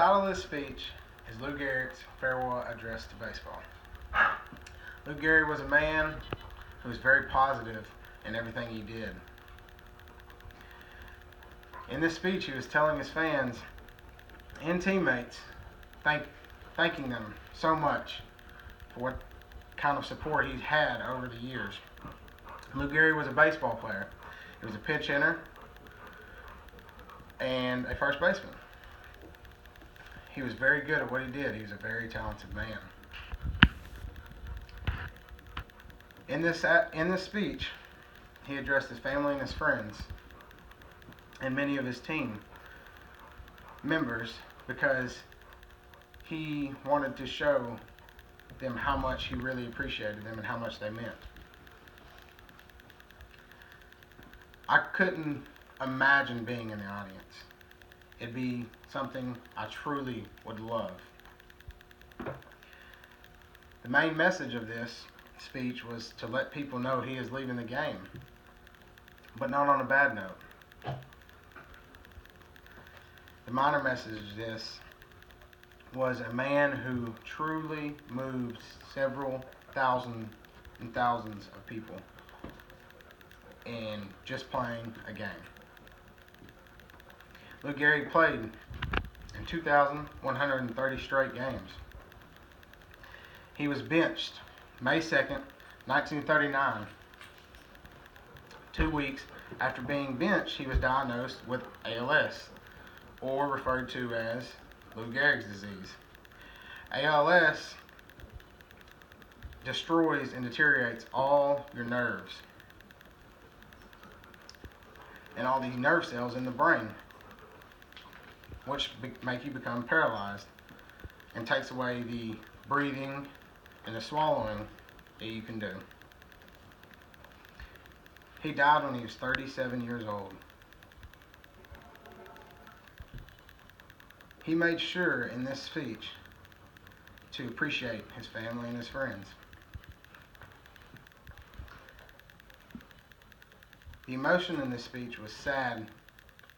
title of this speech is Lou Gehrig's farewell address to baseball. Lou Gehrig was a man who was very positive in everything he did. In this speech, he was telling his fans and teammates, thanking them so much for what kind of support he's had over the years. Lou Gehrig was a baseball player. He was a pinch hitter and a first baseman. He was very good at what he did. He was a very talented man. In this speech, he addressed his family and his friends and many of his team members because he wanted to show them how much he really appreciated them and how much they meant. I couldn't imagine being in the audience. It'd be something I truly would love. The main message of this speech was to let people know he is leaving the game, but not on a bad note. The minor message of this was a man who truly moved several thousand and thousands of people in just playing a game. Lou Gehrig played in 2,130 straight games. He was benched May 2nd, 1939. 2 weeks after being benched, he was diagnosed with ALS, or referred to as Lou Gehrig's disease. ALS destroys and deteriorates all your nerves and all these nerve cells in the brain, which make you become paralyzed and takes away the breathing and the swallowing that you can do. He died when he was 37 years old. He made sure in this speech to appreciate his family and his friends. The emotion in this speech was sad,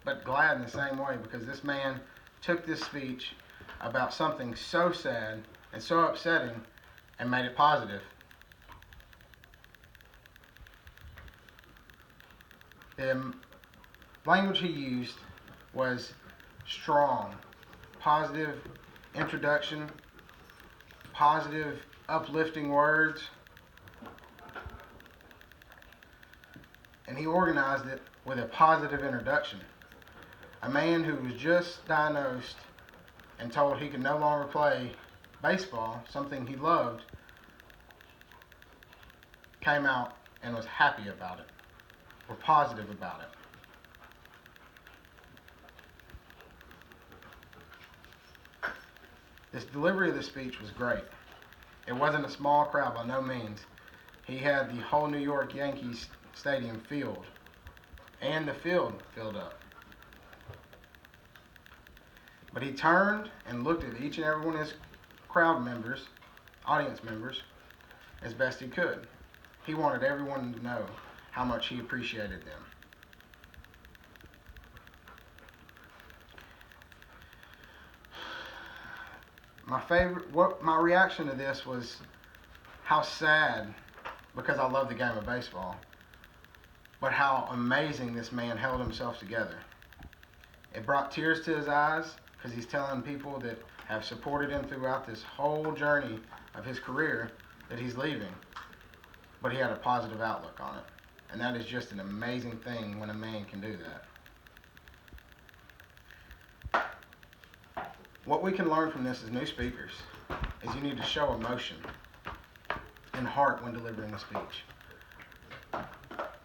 but glad in the same way, because this man took this speech about something so sad and so upsetting and made it positive. The language he used was strong, positive introduction, positive uplifting words, and he organized it with a positive introduction. A man who was just diagnosed and told he could no longer play baseball, something he loved, came out and was happy about it, or positive about it. This delivery of the speech was great. It wasn't a small crowd by no means. He had the whole New York Yankees stadium filled, and the field filled up. But he turned and looked at each and every one of his crowd members, audience members, as best he could. He wanted everyone to know how much he appreciated them. My reaction to this was how sad, because I love the game of baseball, but how amazing this man held himself together. It brought tears to his eyes, because he's telling people that have supported him throughout this whole journey of his career that he's leaving. But he had a positive outlook on it. And that is just an amazing thing when a man can do that. What we can learn from this as new speakers is you need to show emotion and heart when delivering a speech.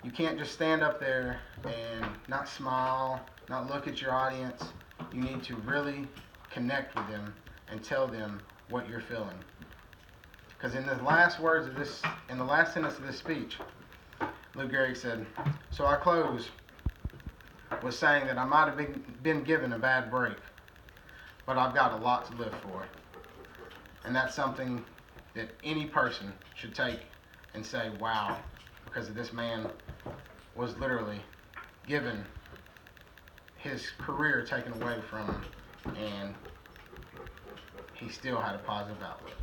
You can't just stand up there and not smile, not look at your audience. You need to really connect with them and tell them what you're feeling. Because in the last sentence of this speech, Lou Gehrig said, "So I close with saying that I might have been given a bad break, but I've got a lot to live for." And that's something that any person should take and say, wow, because this man was literally given his career taken away from him, and he still had a positive outlook.